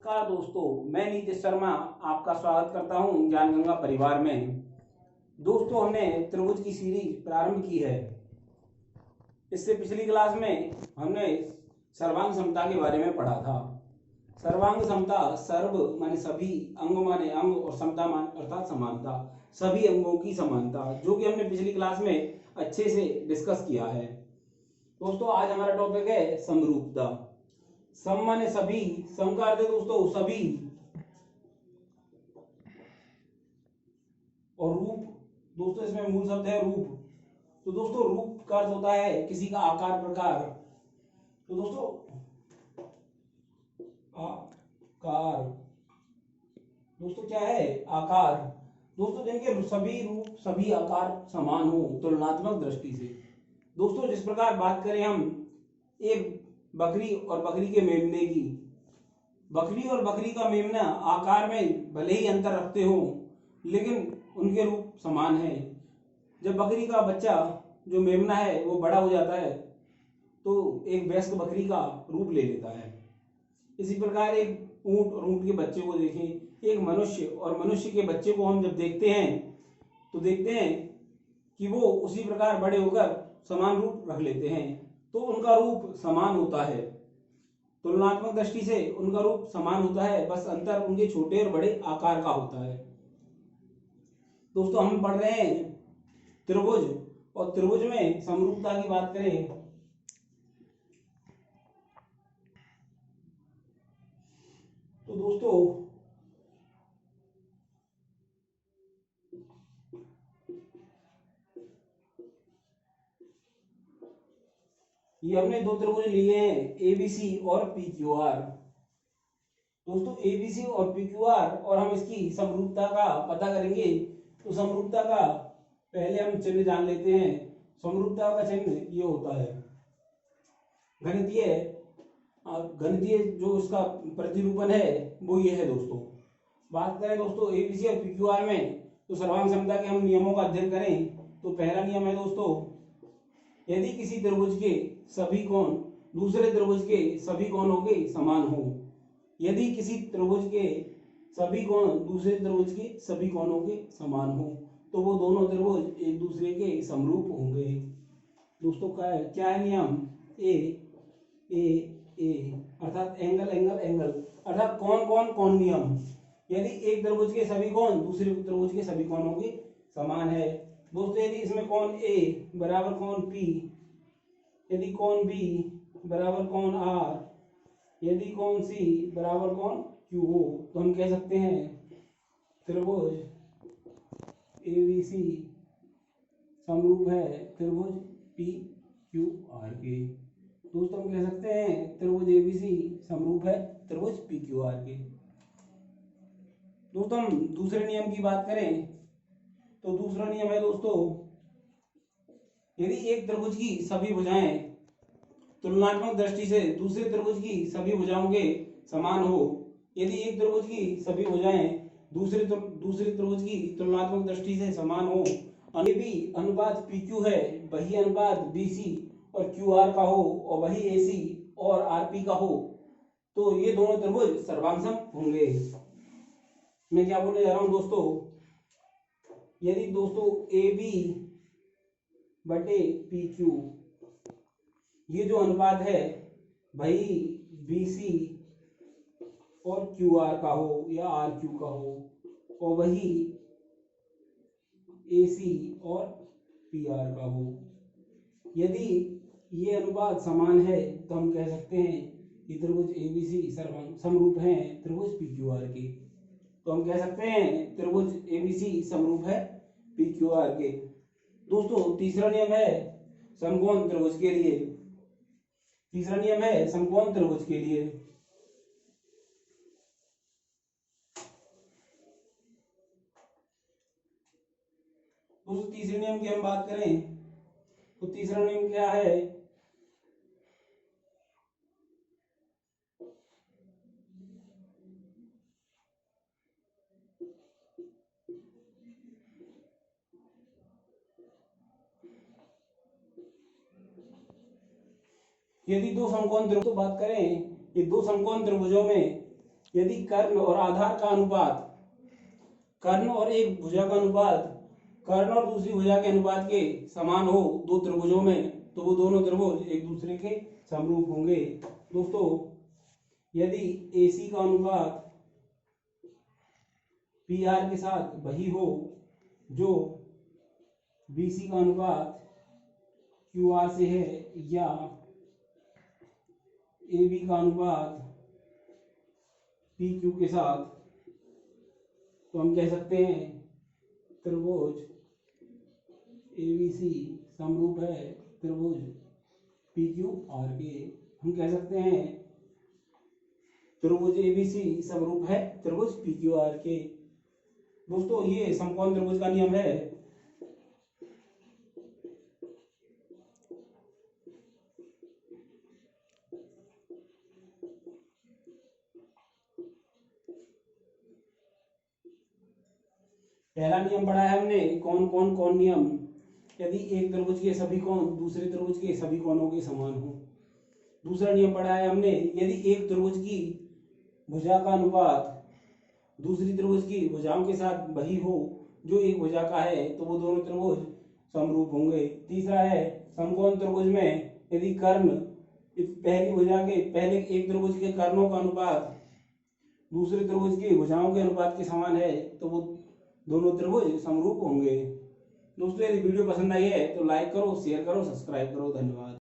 नमस्कार दोस्तों, मैं नीतीश शर्मा आपका स्वागत करता हूं ज्ञान गंगा परिवार में। दोस्तों, हमने त्रिभुज की सीरीज प्रारंभ की है। इससे पिछली क्लास में हमने सर्वांग समता के बारे में पढ़ा था। सर्वांग समता, सर्व माने सभी, अंग माने अंग और समता मान अर्थात समानता, सभी अंगों की समानता, जो कि हमने पिछली क्लास में अच्छे से डिस्कस किया है। दोस्तों, आज हमारा टॉपिक है समरूपता। सम माने सभी, सम का अर्थ है दोस्तों सभी, और रूप दोस्तों इसमें मूल शब्द है रूप। तो दोस्तों रूप का अर्थ होता है किसी का आकार प्रकार। तो दोस्तों आकार दोस्तों क्या है? आकार। दोस्तों जिनके सभी रूप सभी आकार समान हो तुलनात्मक दृष्टि से। दोस्तों जिस प्रकार बात करें हम एक बकरी और बकरी के मेमने की, बकरी और बकरी का मेमना आकार में भले ही अंतर रखते हो लेकिन उनके रूप समान है। जब बकरी का बच्चा जो मेमना है वो बड़ा हो जाता है तो एक वयस्क बकरी का रूप ले लेता है। इसी प्रकार एक ऊंट और ऊंट के बच्चे को देखें, एक मनुष्य और मनुष्य के बच्चे को हम जब देखते हैं तो देखते हैं कि वो उसी प्रकार बड़े होकर समान रूप रख लेते हैं, तो उनका रूप समान होता है। तुलनात्मक दृष्टि से उनका रूप समान होता है, बस अंतर उनके छोटे और बड़े आकार का होता है। दोस्तों हम पढ़ रहे हैं त्रिभुज, और त्रिभुज में समरूपता की बात करें तो दोस्तों ये हमने दो त्रिभुज लिए हैं, एबीसी और पीक्यूआर। दोस्तों एबीसी और पीक्यूआर, और हम इसकी समरूपता का पता करेंगे। तो समरूपता का पहले हम चिन्ह जान लेते हैं। समरूपता का चिन्ह ये होता है गणितीय, गणितीय जो इसका प्रतिरूपण है वो ये है। दोस्तों बात करें दोस्तों एबीसी और पीक्यूआर में, तो सर्वांग समता के हम नियमों का अध्ययन करें तो पहला नियम है दोस्तों, यदि किसी त्रिभुज के सभी कोण दूसरे त्रिभुज के सभी कोणों के समान हो, यदि किसी त्रिभुज के सभी कोण दूसरे त्रिभुज के सभी कोणों के समान हो तो वो दोनों त्रिभुज एक दूसरे के समरूप होंगे। दोस्तों क्या है नियम? ए ए ए अर्थात एंगल एंगल एंगल, अर्थात कौन कौन कौन नियम। यदि एक त्रिभुज के सभी कोण दूसरे त्रिभुज के सभी कोणों के समान है। दोस्तों यदि इसमें कोण ए बराबर कोण पी, यदि कोण बी बराबर कोण आर, यदि कोण सी बराबर कोण क्यू हो, तो हम कह सकते हैं त्रिभुज एबीसी समरूप है त्रिभुज पी क्यू आर के। दोस्तों हम कह सकते हैं त्रिभुज एबीसी समरूप है त्रिभुज पी क्यू आर के। दोस्तों हम दूसरे नियम की बात करें तो दूसरा नियम है दोस्तों, यदि एक त्रिभुज की सभी भुजाएं तुलनात्मक दृष्टि से दूसरे त्रिभुज की सभी भुजाओं के समान हो, यदि एक त्रिभुज की सभी भुजाएं दूसरे त्रिभुज की तुलनात्मक दृष्टि से समान हो, AB अनुपात PQ है वही अनुपात BC और QR का हो और वही AC और RP का हो, तो ये दोनों त्रिभुज सर्वांगसम होंगे। मैं क्या बोलने जा रहा हूं दोस्तों, यदि दोस्तों AB बटे PQ ये जो अनुपात है भाई BC और QR का हो या RQ का हो, और वही AC और PR का हो, यदि ये अनुपात समान है तो हम कह सकते हैं कि त्रिभुज ABC समरूप है त्रिभुज PQR के। तो हम कह सकते हैं त्रिभुज ABC समरूप है PQR के। दोस्तों तीसरा नियम है समकोण त्रिभुज के लिए। तीसरा नियम है समकोण त्रिभुज के लिए। दोस्तों तीसरे नियम की हम बात करें तो तीसरा नियम क्या है? यदि दो समकोण त्रिभुज बात करें, ये दो समकोण त्रिभुजों में यदि कर्ण और आधार का अनुपात, कर्ण और एक भुजा का अनुपात कर्ण और दूसरी भुजा के अनुपात के समान हो दो त्रिभुजों में, तो वो दोनों त्रिभुज एक दूसरे के समरूप होंगे। दोस्तों यदि AC का अनुपात PR के साथ वही हो जो BC का अनुपात QR से है, या AB का अनुपात PQ के साथ, तो हम कह सकते हैं त्रिभुज ABC समरूप है त्रिभुज PQR के। हम कह सकते हैं त्रिभुज ABC समरूप है त्रिभुज PQR के। दोस्तों ये समकोण त्रिभुज का नियम है। पहला नियम पढ़ा है हमने कौन नियम, यदि एक त्रिभुज के सभी कोण दूसरे त्रिभुज के सभी कोणों के समान हो। दूसरा नियम पढ़ा है हमने, यदि एक त्रिभुज की भुजा का अनुपात दूसरी त्रिभुज की भुजाओं के साथ वही हो जो एक भुजा का है, तो वो दोनों त्रिभुज समरूप होंगे। तीसरा है समकोण त्रिभुज में यदि कर्ण पहली भुजा के पहले एक त्रिभुज के कर्णों का अनुपात दूसरे त्रिभुज की भुजाओं के अनुपात के समान है, तो वो दोनों त्रिभुज समरूप होंगे। दोस्तों यदि वीडियो पसंद आई है तो लाइक करो, शेयर करो, सब्सक्राइब करो। धन्यवाद।